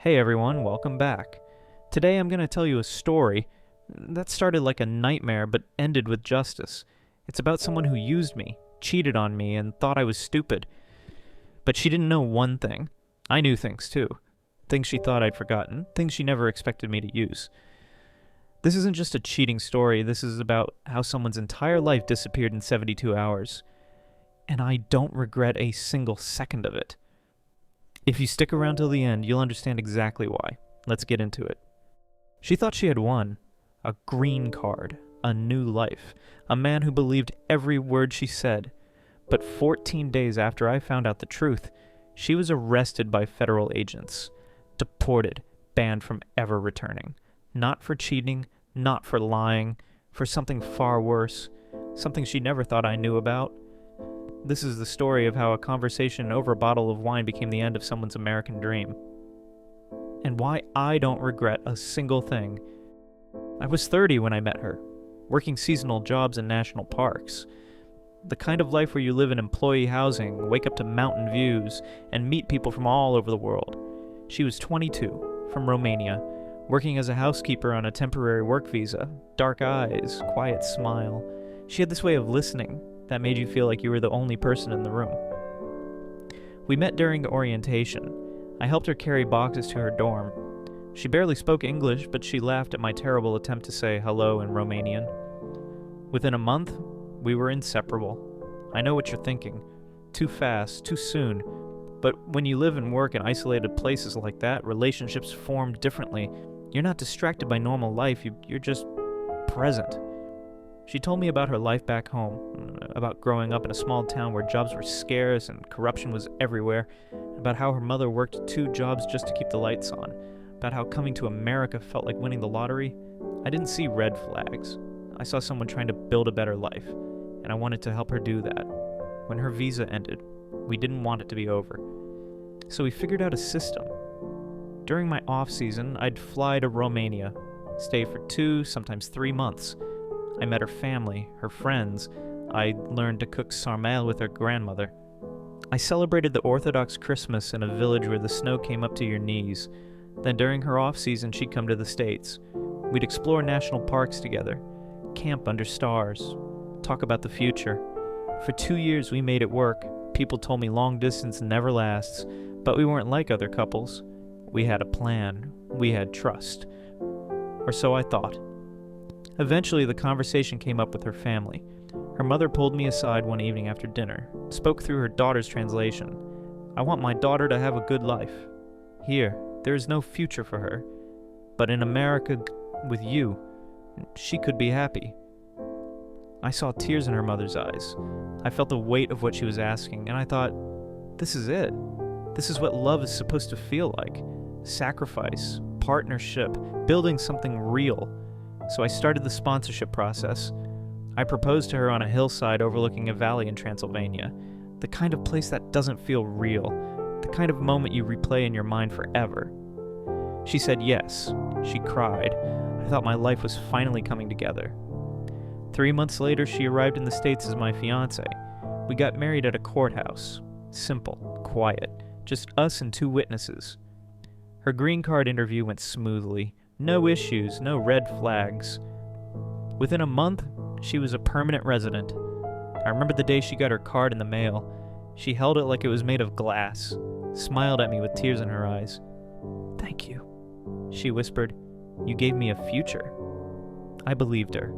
Hey everyone, welcome back. Today I'm going to tell you a story that started like a nightmare but ended with justice. It's about someone who used me, cheated on me, and thought I was stupid. But she didn't know one thing. I knew things too. Things she thought I'd forgotten, things she never expected me to use. This isn't just a cheating story, this is about how someone's entire life disappeared in 72 hours. And I don't regret a single second of it. If you stick around till the end, you'll understand exactly why. Let's get into it. She thought she had won. A green card. A new life. A man who believed every word she said. But 14 days after I found out the truth, she was arrested by federal agents. Deported. Banned from ever returning. Not for cheating, not for lying, for something far worse. Something she never thought I knew about. This is the story of how a conversation over a bottle of wine became the end of someone's American dream. And why I don't regret a single thing. I was 30 when I met her, working seasonal jobs in national parks. The kind of life where you live in employee housing, wake up to mountain views, and meet people from all over the world. She was 22, from Romania, working as a housekeeper on a temporary work visa, dark eyes, quiet smile. She had this way of listening that made you feel like you were the only person in the room. We met during orientation. I helped her carry boxes to her dorm. She barely spoke English, but she laughed at my terrible attempt to say hello in Romanian. Within a month, we were inseparable. I know what you're thinking. Too fast, too soon. But when you live and work in isolated places like that, relationships form differently. You're not distracted by normal life, you're just present. She told me about her life back home, about growing up in a small town where jobs were scarce and corruption was everywhere, about how her mother worked 2 jobs just to keep the lights on, about how coming to America felt like winning the lottery. I didn't see red flags. I saw someone trying to build a better life, and I wanted to help her do that. When her visa ended, we didn't want it to be over. So we figured out a system. During my off-season, I'd fly to Romania, stay for 2, sometimes 3 months. I met her family, her friends. I learned to cook sarmale with her grandmother. I celebrated the Orthodox Christmas in a village where the snow came up to your knees. Then during her off-season, she'd come to the States. We'd explore national parks together, camp under stars, talk about the future. For 2 years, we made it work. People told me long distance never lasts, but we weren't like other couples. We had a plan. We had trust. Or so I thought. Eventually, the conversation came up with her family. Her mother pulled me aside one evening after dinner, spoke through her daughter's translation. I want my daughter to have a good life. Here, there is no future for her. But in America, with you, she could be happy. I saw tears in her mother's eyes. I felt the weight of what she was asking, and I thought, this is it. This is what love is supposed to feel like. Sacrifice, partnership, building something real. So I started the sponsorship process. I proposed to her on a hillside overlooking a valley in Transylvania, the kind of place that doesn't feel real, the kind of moment you replay in your mind forever. She said yes. She cried. I thought my life was finally coming together. 3 months later, she arrived in the States as my fiancé. We got married at a courthouse. Simple, quiet, just us and 2 witnesses. Her green card interview went smoothly. No issues, no red flags. Within a month, she was a permanent resident. I remember the day she got her card in the mail. She held it like it was made of glass, smiled at me with tears in her eyes. "Thank you," she whispered. "You gave me a future." I believed her.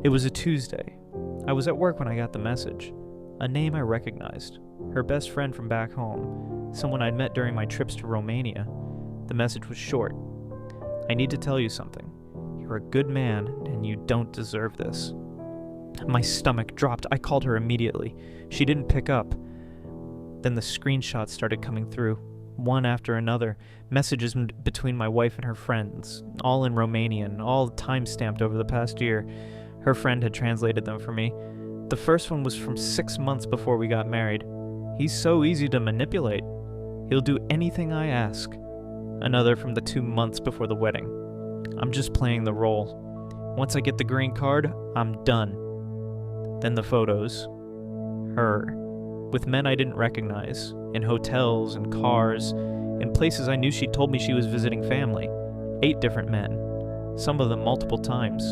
It was a Tuesday. I was at work when I got the message. A name I recognized. Her best friend from back home. Someone I'd met during my trips to Romania. The message was short. "I need to tell you something. You're a good man, and you don't deserve this." My stomach dropped. I called her immediately. She didn't pick up. Then the screenshots started coming through, one after another. Messages between my wife and her friends, all in Romanian, all time-stamped over the past year. Her friend had translated them for me. The first one was from 6 months before we got married. "He's so easy to manipulate. He'll do anything I ask." Another from the 2 months before the wedding. "I'm just playing the role. Once I get the green card, I'm done." Then the photos. Her. With men I didn't recognize. In hotels and cars. In places I knew she'd told me she was visiting family. 8 different men, some of them multiple times.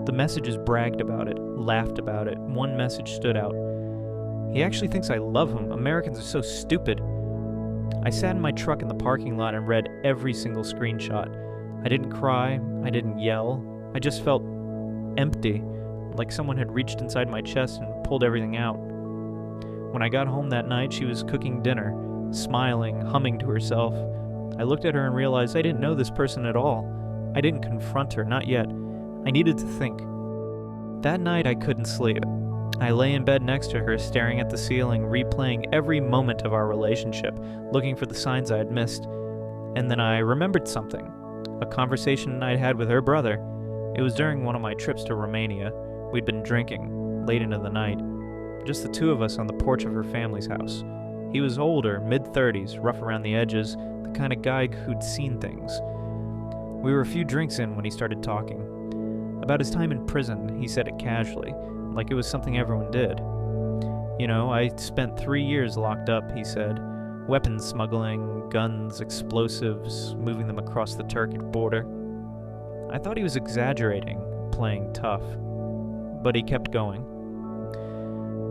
The messages bragged about it, laughed about it. One message stood out. He actually thinks I love him. Americans are so stupid. I sat in my truck in the parking lot and read every single screenshot. I didn't cry, I didn't yell. I just felt empty, like someone had reached inside my chest and pulled everything out. When I got home that night, she was cooking dinner, smiling, humming to herself. I looked at her and realized I didn't know this person at all. I didn't confront her, not yet. I needed to think. That night I couldn't sleep. I lay in bed next to her, staring at the ceiling, replaying every moment of our relationship, looking for the signs I had missed. And then I remembered something. A conversation I'd had with her brother. It was during one of my trips to Romania. We'd been drinking, late into the night. Just the 2 of us on the porch of her family's house. He was older, mid-30s, rough around the edges, the kind of guy who'd seen things. We were a few drinks in when he started talking. About his time in prison, he said it casually, like it was something everyone did. You know, I spent 3 years locked up, he said. Weapons smuggling, guns, explosives, moving them across the Turkish border. I thought he was exaggerating, playing tough. But he kept going.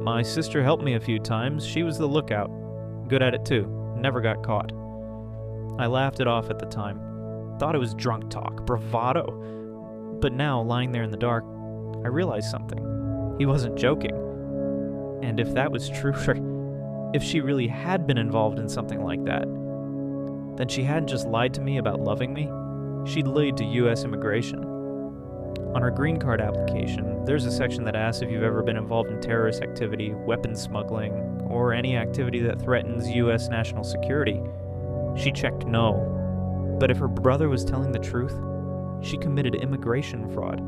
My sister helped me a few times. She was the lookout. Good at it too. Never got caught. I laughed it off at the time. Thought it was drunk talk, bravado. But now, lying there in the dark, I realized something. He wasn't joking. And if that was true, if she really had been involved in something like that, then she hadn't just lied to me about loving me, she'd lied to U.S. immigration. On her green card application, there's a section that asks if you've ever been involved in terrorist activity, weapons smuggling, or any activity that threatens U.S. national security. She checked no. But if her brother was telling the truth, she committed immigration fraud,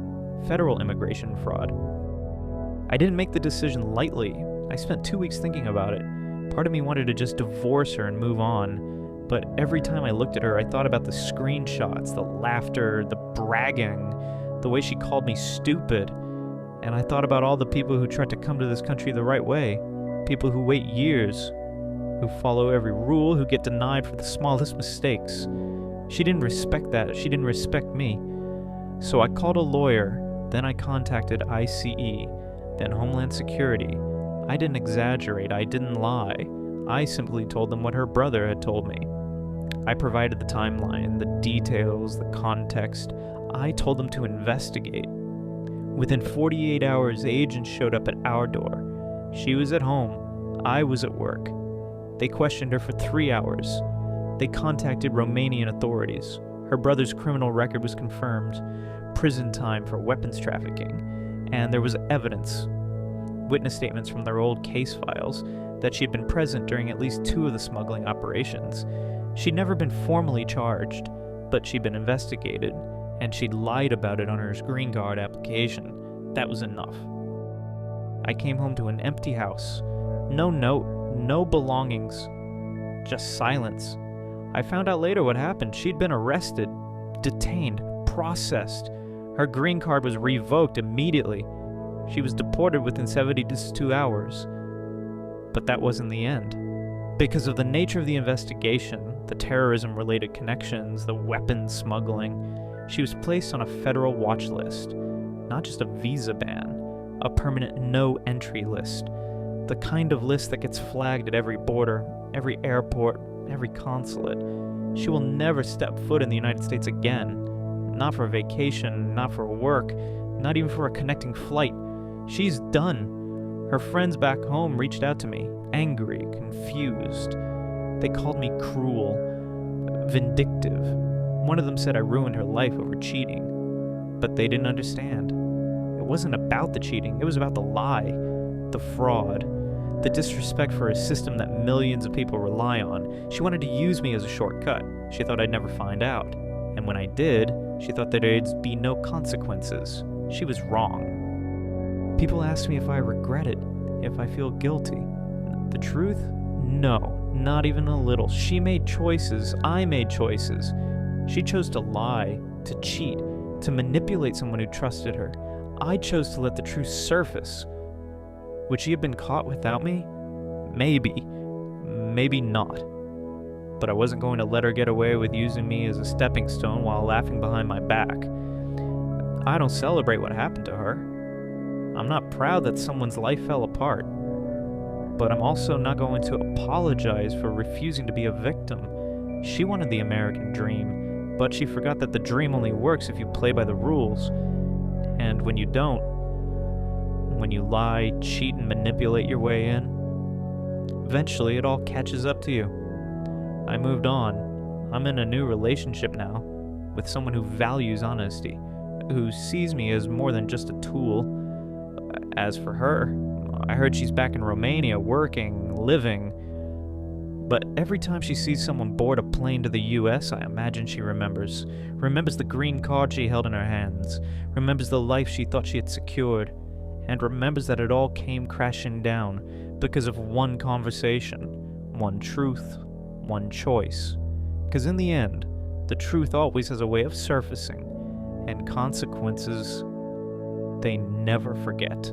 federal immigration fraud. I didn't make the decision lightly. I spent 2 weeks thinking about it. Part of me wanted to just divorce her and move on, but every time I looked at her, I thought about the screenshots, the laughter, the bragging, the way she called me stupid, and I thought about all the people who tried to come to this country the right way, people who wait years, who follow every rule, who get denied for the smallest mistakes. She didn't respect that. She didn't respect me. So I called a lawyer, then I contacted ICE, then Homeland Security. I didn't exaggerate. I didn't lie. I simply told them what her brother had told me. I provided the timeline, the details, the context. I told them to investigate. Within 48 hours, agents showed up at our door. She was at home. I was at work. They questioned her for 3 hours. They contacted Romanian authorities. Her brother's criminal record was confirmed, prison time for weapons trafficking, and there was evidence, witness statements from their old case files, that she had been present during at least 2 of the smuggling operations. She'd never been formally charged, but she'd been investigated, and she'd lied about it on her green card application. That was enough. I came home to an empty house. No note, no belongings, just silence. I found out later what happened. She'd been arrested, detained, processed. Her green card was revoked immediately. She was deported within 72 hours. But that wasn't the end. Because of the nature of the investigation, the terrorism-related connections, the weapons smuggling, she was placed on a federal watch list. Not just a visa ban, a permanent no-entry list. The kind of list that gets flagged at every border, every airport, every consulate. She will never step foot in the United States again. Not for a vacation, not for work, not even for a connecting flight. She's done. Her friends back home reached out to me, angry, confused. They called me cruel, vindictive. One of them said I ruined her life over cheating. But they didn't understand. It wasn't about the cheating, it was about the lie, the fraud, the disrespect for a system that millions of people rely on. She wanted to use me as a shortcut. She thought I'd never find out. And when I did, she thought that there'd be no consequences. She was wrong. People ask me if I regret it, if I feel guilty. The truth? No, not even a little. She made choices. I made choices. She chose to lie, to cheat, to manipulate someone who trusted her. I chose to let the truth surface. Would she have been caught without me? Maybe. Maybe not. but I wasn't going to let her get away with using me as a stepping stone while laughing behind my back. I don't celebrate what happened to her. I'm not proud that someone's life fell apart, but I'm also not going to apologize for refusing to be a victim. She wanted the American dream, but she forgot that the dream only works if you play by the rules. And when you don't, when you lie, cheat, and manipulate your way in, eventually it all catches up to you. I moved on. I'm in a new relationship now, with someone who values honesty, who sees me as more than just a tool. As for her, I heard she's back in Romania, working, living. But every time she sees someone board a plane to the US, I imagine she remembers. Remembers the green card she held in her hands. Remembers the life she thought she had secured. And remembers that it all came crashing down because of one conversation, one truth, one choice. Because in the end, the truth always has a way of surfacing, and consequences, they never forget.